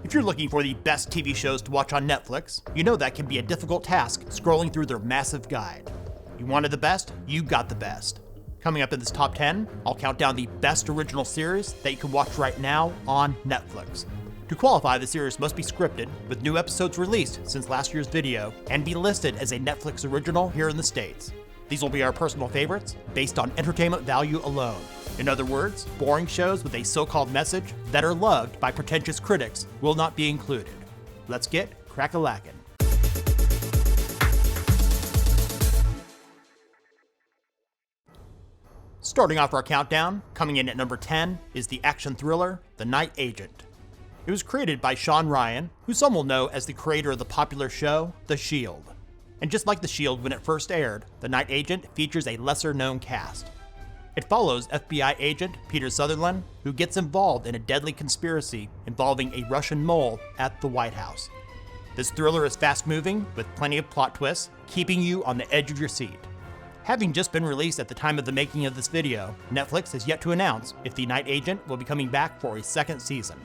If you're looking for the best TV shows to watch on Netflix, you know that can be a difficult task scrolling through their massive guide. You wanted the best? You got the best. Coming up in this top 10, I'll count down the best original series that you can watch right now on Netflix. To qualify, the series must be scripted, with new episodes released since last year's video, and be listed as a Netflix original here in the States. These will be our personal favorites, based on entertainment value alone. In other words, boring shows with a so-called message that are loved by pretentious critics will not be included. Let's get crack-a-lackin'. Starting off our countdown, coming in at number 10 is the action thriller, The Night Agent. It was created by Sean Ryan, who some will know as the creator of the popular show, The Shield. And just like The Shield when it first aired, The Night Agent features a lesser-known cast. It follows FBI agent Peter Sutherland, who gets involved in a deadly conspiracy involving a Russian mole at the White House. This thriller is fast-moving, with plenty of plot twists, keeping you on the edge of your seat. Having just been released at the time of the making of this video, Netflix has yet to announce if The Night Agent will be coming back for a second season.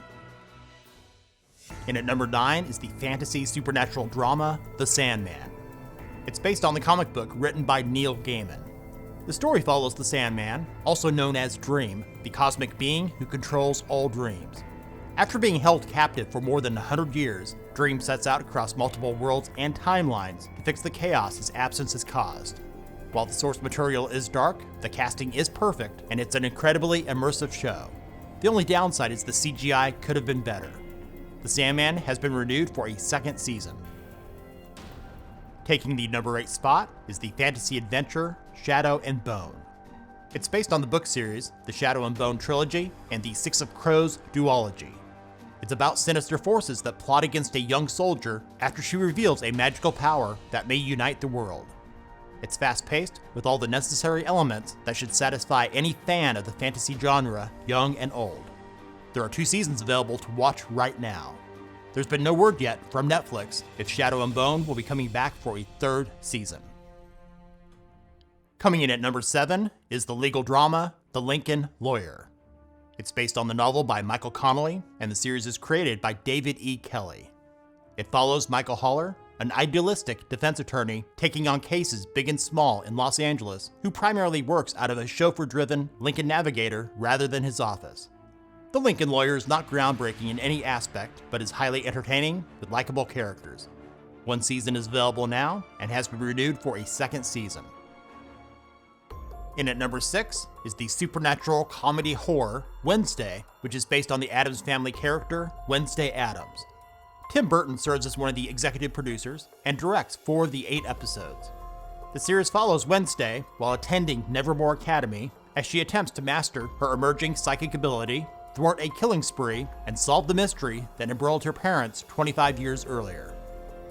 And at number 9 is the fantasy supernatural drama, The Sandman. It's based on the comic book written by Neil Gaiman. The story follows the Sandman, also known as Dream, the cosmic being who controls all dreams. After being held captive for more than 100 years, Dream sets out across multiple worlds and timelines to fix the chaos his absence has caused. While the source material is dark, the casting is perfect, and it's an incredibly immersive show. The only downside is the CGI could have been better. The Sandman has been renewed for a second season. Taking the number 8 spot is the fantasy adventure Shadow and Bone. It's based on the book series, the Shadow and Bone trilogy, and the Six of Crows duology. It's about sinister forces that plot against a young soldier after she reveals a magical power that may unite the world. It's fast-paced, with all the necessary elements that should satisfy any fan of the fantasy genre, young and old. There are 2 seasons available to watch right now. There's been no word yet from Netflix if Shadow and Bone will be coming back for a 3rd season. Coming in at number 7 is the legal drama, The Lincoln Lawyer. It's based on the novel by Michael Connelly, and the series is created by David E. Kelley. It follows Michael Haller, an idealistic defense attorney taking on cases big and small in Los Angeles, who primarily works out of a chauffeur-driven Lincoln Navigator rather than his office. The Lincoln Lawyer is not groundbreaking in any aspect, but is highly entertaining with likable characters. 1 season is available now and has been renewed for a 2nd season. In at number 6 is the supernatural comedy horror Wednesday, which is based on the Addams Family character Wednesday Addams. Tim Burton serves as one of the executive producers and directs 4 of the 8 episodes. The series follows Wednesday while attending Nevermore Academy as she attempts to master her emerging psychic ability, thwart a killing spree, and solve the mystery that embroiled her parents 25 years earlier.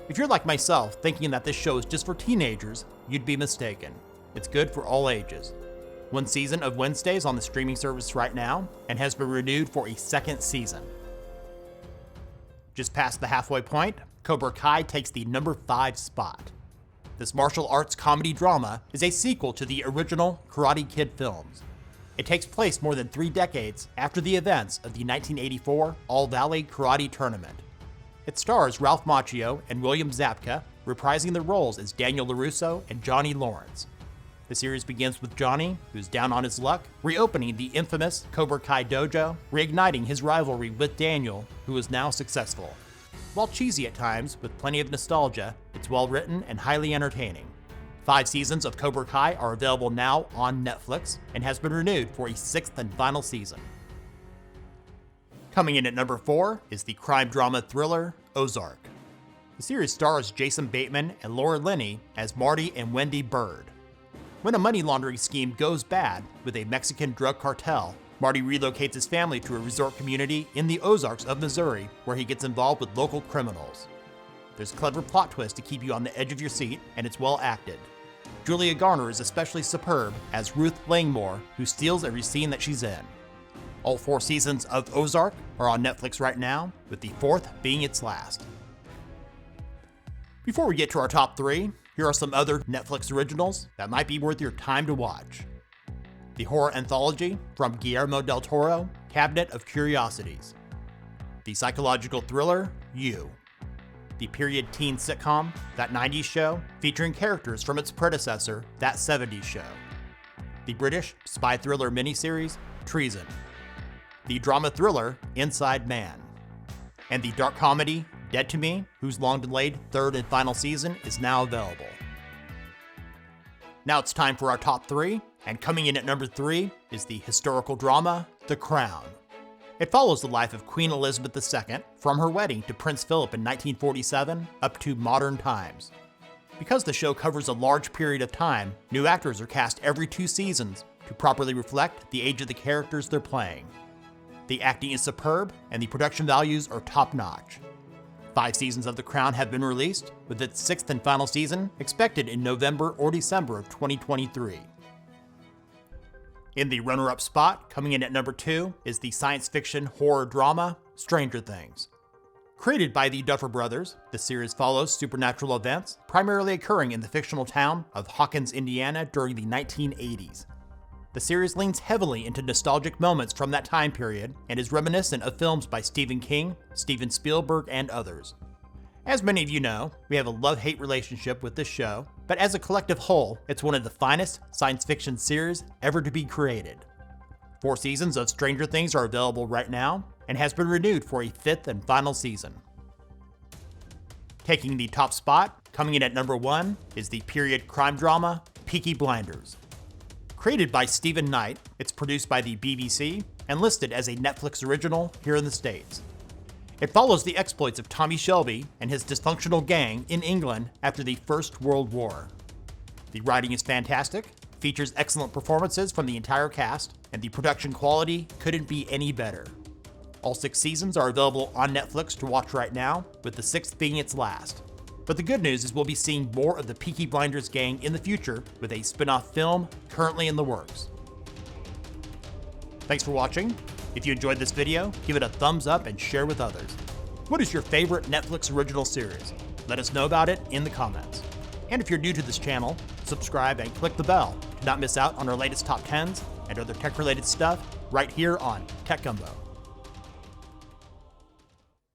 If you're like myself thinking that this show is just for teenagers, you'd be mistaken. It's good for all ages. 1 season of Wednesday is on the streaming service right now and has been renewed for a 2nd season. Just past the halfway point, Cobra Kai takes the number 5 spot. This martial arts comedy drama is a sequel to the original Karate Kid films. It takes place more than 3 decades after the events of the 1984 All Valley Karate Tournament. It stars Ralph Macchio and William Zabka, reprising their roles as Daniel LaRusso and Johnny Lawrence. The series begins with Johnny, who's down on his luck, reopening the infamous Cobra Kai dojo, reigniting his rivalry with Daniel, who is now successful. While cheesy at times, with plenty of nostalgia, it's well written and highly entertaining. 5 seasons of Cobra Kai are available now on Netflix and has been renewed for a 6th and final season. Coming in at number 4 is the crime drama thriller Ozark. The series stars Jason Bateman and Laura Linney as Marty and Wendy Bird. When a money laundering scheme goes bad with a Mexican drug cartel, Marty relocates his family to a resort community in the Ozarks of Missouri, where he gets involved with local criminals. There's clever plot twists to keep you on the edge of your seat, and it's well acted. Julia Garner is especially superb as Ruth Langmore, who steals every scene that she's in. All 4 seasons of Ozark are on Netflix right now, with the 4th being its last. Before we get to our top 3, here are some other Netflix originals that might be worth your time to watch. The horror anthology from Guillermo del Toro, Cabinet of Curiosities. the psychological thriller You, the period teen sitcom That 90s Show, featuring characters from its predecessor, That 70s Show, the British spy thriller miniseries Treason, the drama thriller Inside Man, and the dark comedy Dead to Me, whose long-delayed third and final season is now available. Now it's time for our top 3, and coming in at number 3 is the historical drama The Crown. It follows the life of Queen Elizabeth II from her wedding to Prince Philip in 1947 up to modern times. Because the show covers a large period of time, new actors are cast every 2 seasons to properly reflect the age of the characters they're playing. The acting is superb and the production values are top-notch. 5 seasons of The Crown have been released, with its 6th and final season expected in November or December of 2023. In the runner-up spot, coming in at number 2, is the science fiction horror drama Stranger Things. Created by the Duffer Brothers, the series follows supernatural events primarily occurring in the fictional town of Hawkins, Indiana during the 1980s. The series leans heavily into nostalgic moments from that time period and is reminiscent of films by Stephen King, Steven Spielberg, and others. As many of you know, we have a love-hate relationship with this show, but as a collective whole, it's one of the finest science fiction series ever to be created. 4 seasons of Stranger Things are available right now, and has been renewed for a 5th and final season. Taking the top spot, coming in at number 1, is the period crime drama Peaky Blinders. Created by Stephen Knight, it's produced by the BBC and listed as a Netflix original here in the States. It follows the exploits of Tommy Shelby and his dysfunctional gang in England after the First World War. The writing is fantastic, features excellent performances from the entire cast, and the production quality couldn't be any better. All 6 seasons are available on Netflix to watch right now, with the 6th being its last. But the good news is we'll be seeing more of the Peaky Blinders gang in the future with a spin-off film currently in the works. Thanks for watching. If you enjoyed this video, give it a thumbs up and share with others. What is your favorite Netflix original series? Let us know about it in the comments. And if you're new to this channel, subscribe and click the bell to not miss out on our latest top 10s and other tech-related stuff right here on Tech Gumbo.